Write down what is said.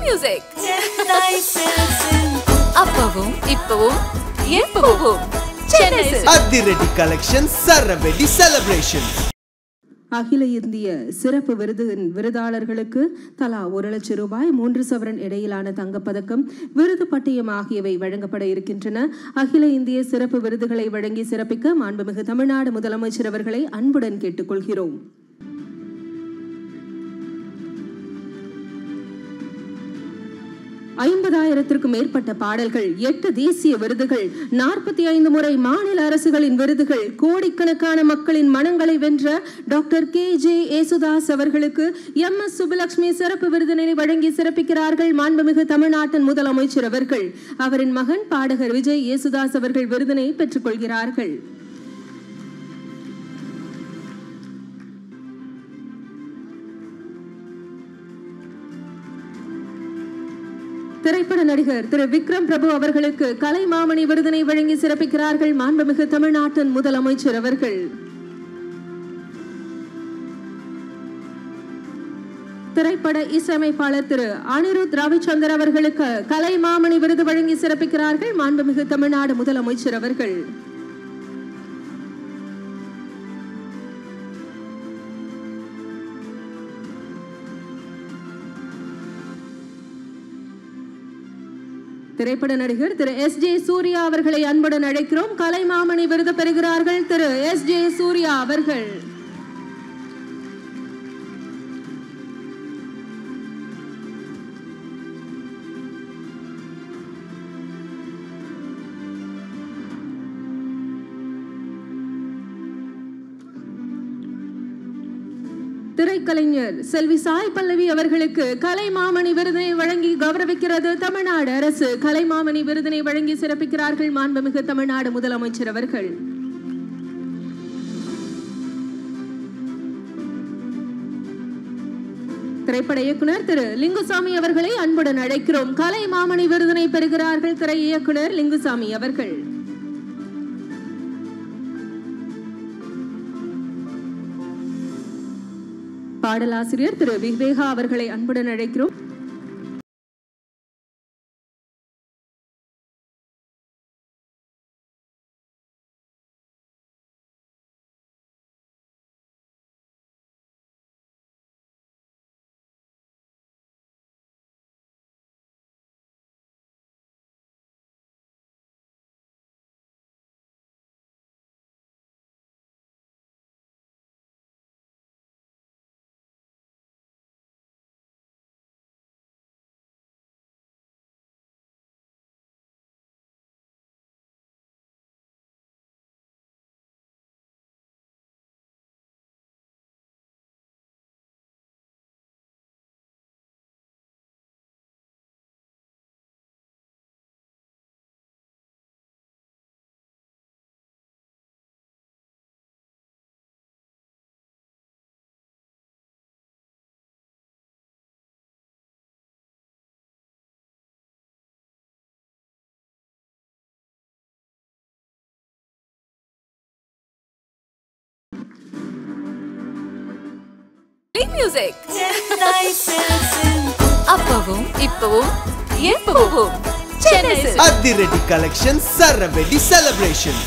music. அப்பவும் இப்பவும் எப்பவும் சென்னை அதிரடி கலெக்ஷன் சரவெடி செலிப்ரேஷன். அகில இந்திய சிறப்பு விருதாளர்களுக்கு தலா 1 லட்சம் ரூபாய் 3 சவரன் இடையிலான தங்கப்பதக்கம் விருது பட்டயம் ஆகியவை வழங்கப்பட இருக்கின்றன. அகில இந்திய சிறப்பு விருதுகளை வழங்கி சிறப்பிக்க மாண்புமிகு தமிழ்நாடு முதலமைச்சர் அவர்களை அன்புடன் கேட்டுக்கொள்கிறோம். ஐம்பதாயிரத்திற்கும் மேற்பட்ட பாடல்கள், 8 தேசிய விருதுகள், 45 முறை மாநில அரசுகளின் விருதுகள், கோடிக்கணக்கான மக்களின் மனங்களை வென்ற டாக்டர் KJ யேசுதாஸ் அவர்களுக்கு MS சுப்புலட்சுமி சிறப்பு விருதினை வழங்கி சிறப்பிக்கிறார்கள் மாண்புமிகு தமிழ்நாட்டின் முதலமைச்சர் அவர்கள். அவரின் மகன் பாடகர் விஜய் யேசுதாஸ் அவர்கள் விருதினை பெற்றுக் கொள்கிறார்கள். திரைப்பட நடிகர் திரு விக்ரம் பிரபு அவர்களுக்கு கலைமாமணி விருதினை வழங்கி சிறப்பிக்கிறார்கள் மாண்புமிகு தமிழ்நாட்டின் முதலமைச்சர் அவர்கள். திரைப்பட இசையமைப்பாளர் திரு அனிருத் ரவிச்சந்தர் அவர்களுக்கு கலைமாமணி விருது வழங்கி சிறப்பிக்கிறார்கள் மாண்புமிகு தமிழ்நாடு முதலமைச்சர் அவர்கள். திரைப்பட நடிகர் திரு SJ சூர்யா அவர்களை அன்புடன் அழைக்கிறோம். கலைமாமணி விருது பெறுகிறார்கள் திரு SJ சூர்யா அவர்கள். திரைக்கலைஞர் செல்வி சாய் பல்லவி அவர்களுக்கு கலைமாமணி விருதினை வழங்கி கௌரவிக்கிறது தமிழ்நாடு அரசு. கலைமாமணி விருதினை வழங்கி சிறப்பிக்கிறார்கள் மாண்புமிகு தமிழ்நாடு முதலமைச்சர் அவர்கள். திரைப்பட இயக்குனர் திரு லிங்குசாமி அவர்களை அன்புடன் அழைக்கிறோம். கலைமாமணி விருதினை பெறுகிறார்கள் திரை இயக்குனர் லிங்குசாமி அவர்கள். பாடலாசிரியர் திரு விவேகா அவர்களை அன்புடன் அழைக்கிறோம். music. அப்பவும் இப்பவும் எப்பவும் சென்னை அதிரடி கலெக்ஷன் சரவெடி செலிப்ரேஷன்.